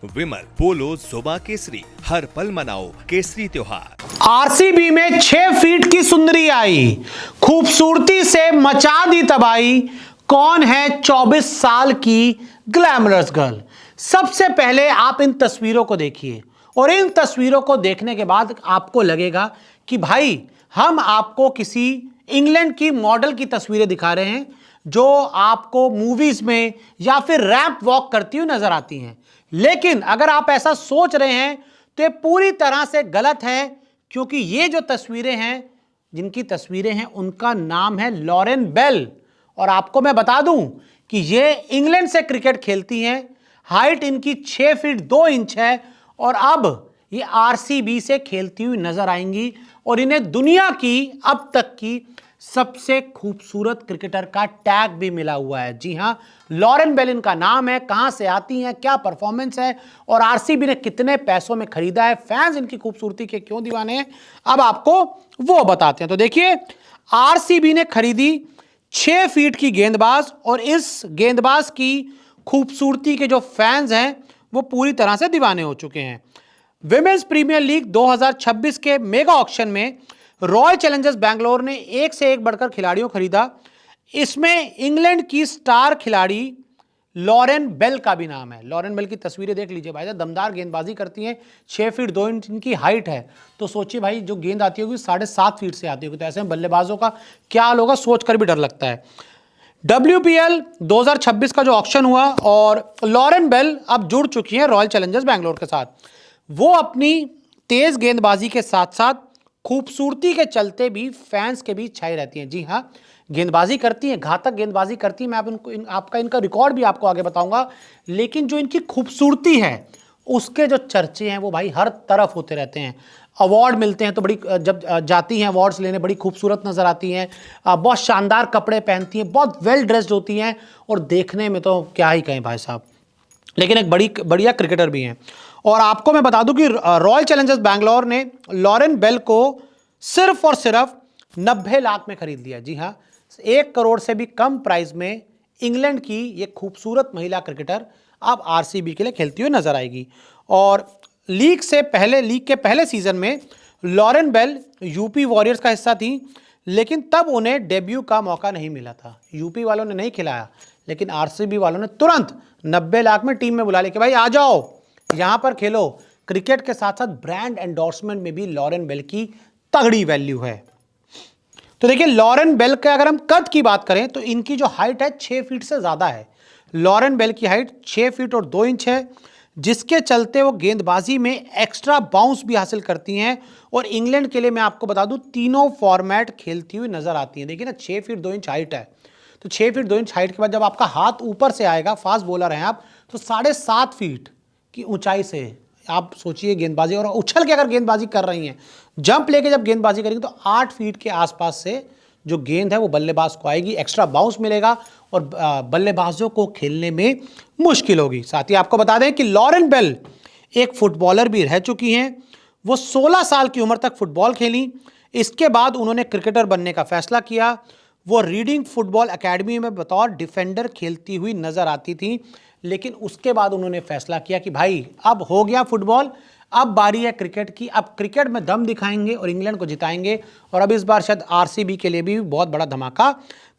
विमल, पोलो, जोबा केसरी, हर पल मनाओ केसरी त्योहार। आरसीबी में 6 फीट की सुंदरी आई, खूबसूरती से मचा दी तबाही। कौन है 24 साल की ग्लैमरस गर्ल? सबसे पहले आप इन तस्वीरों को देखिए और इन तस्वीरों को देखने के बाद आपको लगेगा कि भाई हम आपको किसी इंग्लैंड की मॉडल की तस्वीरें दिखा रहे हैं जो आपको मूवीज में या फिर रैंप वॉक करती हुई नजर आती हैं। लेकिन अगर आप ऐसा सोच रहे हैं तो ये पूरी तरह से गलत है, क्योंकि ये जो तस्वीरें हैं, जिनकी तस्वीरें हैं, उनका नाम है लॉरेन बेल। और आपको मैं बता दूं कि ये इंग्लैंड से क्रिकेट खेलती हैं। हाइट इनकी 6 फीट 2 इंच है और अब ये आरसीबी से खेलती हुई नजर आएंगी और इन्हें दुनिया की अब तक की सबसे खूबसूरत क्रिकेटर का टैग भी मिला हुआ है। जी हां, लॉरेन बेल इनका नाम है। कहां से आती हैं, क्या परफॉर्मेंस है और आरसीबी ने कितने पैसों में खरीदा है, फैंस इनकी खूबसूरती के क्यों दीवाने हैं, अब आपको वो बताते हैं। तो देखिए, आरसीबी ने खरीदी 6 फीट की गेंदबाज और इस गेंदबाज की खूबसूरती के जो फैंस हैं वो पूरी तरह से दीवाने हो चुके हैं। विमेंस प्रीमियर लीग 2026 के मेगा ऑक्शन में रॉयल चैलेंजर्स बैंगलोर ने एक से एक बढ़कर खिलाड़ियों खरीदा। इसमें इंग्लैंड की स्टार खिलाड़ी लॉरेन बेल का भी नाम है। लॉरेन बेल की तस्वीरें देख लीजिए भाई, दमदार गेंदबाजी करती हैं। 6 फीट 2 इंच इनकी हाइट है। तो सोचिए भाई, जो गेंद आती होगी 7.5 फीट से आती होगी, तो ऐसे में बल्लेबाजों का क्या हाल होगा, सोचकर भी डर लगता है। WPL 2026 का जो ऑक्शन हुआ और लॉरेन बेल अब जुड़ चुकी हैं रॉयल चैलेंजर्स बैंगलोर के साथ। वो अपनी तेज गेंदबाजी के साथ साथ खूबसूरती के चलते भी फैंस के बीच छाई रहती हैं। जी हाँ, गेंदबाजी करती हैं, घातक गेंदबाजी करती हैं। मैं आपका इनका रिकॉर्ड भी आपको आगे बताऊंगा। लेकिन जो इनकी खूबसूरती है, उसके जो चर्चे हैं वो भाई हर तरफ होते रहते हैं। अवार्ड मिलते हैं तो बड़ी, जब जाती हैं अवार्ड्स लेने, बड़ी खूबसूरत नजर आती हैं, बहुत शानदार कपड़े पहनती हैं, बहुत वेल ड्रेस्ड होती हैं और देखने में तो क्या ही कहें भाई साहब। लेकिन एक बढ़िया क्रिकेटर भी हैं। और आपको मैं बता दूं कि रॉयल चैलेंजर्स बैंगलोर ने लॉरेन बेल को सिर्फ और सिर्फ 90 लाख में खरीद लिया। जी हाँ, 1 करोड़ से भी कम प्राइस में इंग्लैंड की ये खूबसूरत महिला क्रिकेटर अब आरसीबी के लिए खेलती हुई नजर आएगी। और लीग के पहले सीजन में लॉरेन बेल यूपी वॉरियर्स का हिस्सा थी, लेकिन तब उन्हें डेब्यू का मौका नहीं मिला था। यूपी वालों ने नहीं खिलाया, लेकिन आरसीबी वालों ने तुरंत 90 लाख में टीम में बुला लिया कि भाई आ जाओ, यहां पर खेलो। क्रिकेट के साथ साथ ब्रांड एंडोर्समेंट में भी लॉरेन बेल की तगड़ी वैल्यू है। तो देखिए, लॉरेन बेल के अगर हम कद की बात करें तो इनकी जो हाइट है 6 फीट से ज्यादा है। लॉरेन बेल की हाइट 6 फीट और 2 इंच है, जिसके चलते वो गेंदबाजी में एक्स्ट्रा बाउंस भी हासिल करती हैं। और इंग्लैंड के लिए मैं आपको बता दूं, तीनों फॉर्मेट खेलती हुई नजर आती हैं। देखिए ना, 6 फीट 2 इंच हाइट है, तो 6 फीट 2 इंच हाइट के बाद जब आपका हाथ ऊपर से आएगा, फास्ट बॉलर हैं आप, तो 7.5 फीट की ऊंचाई से आप सोचिए गेंदबाजी, और उछल के अगर गेंदबाजी कर रही हैं, जंप लेके जब गेंदबाजी करेंगे तो 8 फीट के आसपास से जो गेंद है वो बल्लेबाज को आएगी, एक्स्ट्रा बाउंस मिलेगा और बल्लेबाजों को खेलने में मुश्किल होगी। साथ ही आपको बता दें कि लॉरेन बेल एक फुटबॉलर भी रह चुकी हैं। वो 16 साल की उम्र तक फुटबॉल खेली। इसके बाद उन्होंने क्रिकेटर बनने का फैसला किया। वो रीडिंग फुटबॉल एकेडमी में बतौर डिफेंडर खेलती हुई नजर आती थी, लेकिन उसके बाद उन्होंने फैसला किया कि भाई अब हो गया फुटबॉल, अब बारी है क्रिकेट की। अब क्रिकेट में दम दिखाएंगे और इंग्लैंड को जिताएंगे और अब इस बार शायद आरसीबी के लिए भी बहुत बड़ा धमाका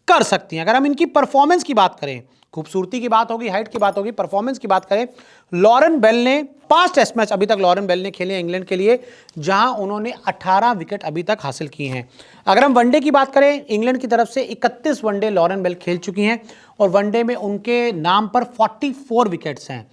कर सकती हैं। अगर हम इनकी परफॉर्मेंस की बात करें, खूबसूरती की बात होगी, हाइट की बात होगी, परफॉर्मेंस की बात करें, लॉरेन बेल ने 5 टेस्ट मैच अभी तक लॉरेन बेल ने खेले इंग्लैंड के लिए, जहां उन्होंने 18 विकेट अभी तक हासिल किए हैं। अगर हम वनडे की बात करें, इंग्लैंड की तरफ से 31 वनडे लॉरेन बेल खेल चुकी हैं और वनडे में उनके नाम पर 44 विकेट्स हैं।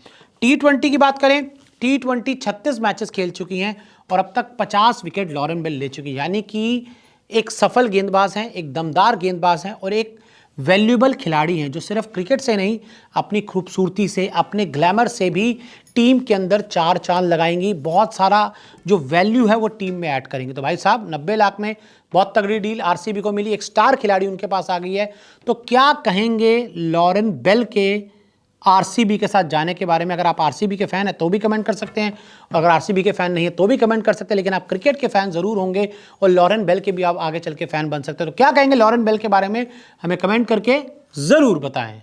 T20 की बात करें, T20 36 मैचेस खेल चुकी हैं और अब तक 50 विकेट लॉरेन बेल ले चुकी हैं। यानी कि एक सफल गेंदबाज हैं, एक दमदार गेंदबाज हैं और एक वैल्यूएबल खिलाड़ी हैं, जो सिर्फ क्रिकेट से नहीं, अपनी खूबसूरती से, अपने ग्लैमर से भी टीम के अंदर 4 चांद लगाएंगी। बहुत सारा जो वैल्यू है वो टीम में ऐड करेंगे। तो भाई साहब, 90 लाख में बहुत तगड़ी डील आरसीबी को मिली, एक स्टार खिलाड़ी उनके पास आ गई है। तो क्या कहेंगे लॉरेन बेल के आरसीबी के साथ जाने के बारे में? अगर आप आरसीबी के फैन हैं तो भी कमेंट कर सकते हैं, अगर आरसीबी के फैन नहीं है तो भी कमेंट कर सकते हैं, लेकिन आप क्रिकेट के फैन जरूर होंगे और लॉरेन बेल के भी आप आगे चल के फैन बन सकते हैं। तो क्या कहेंगे लॉरेन बेल के बारे में, हमें कमेंट करके जरूर बताएं।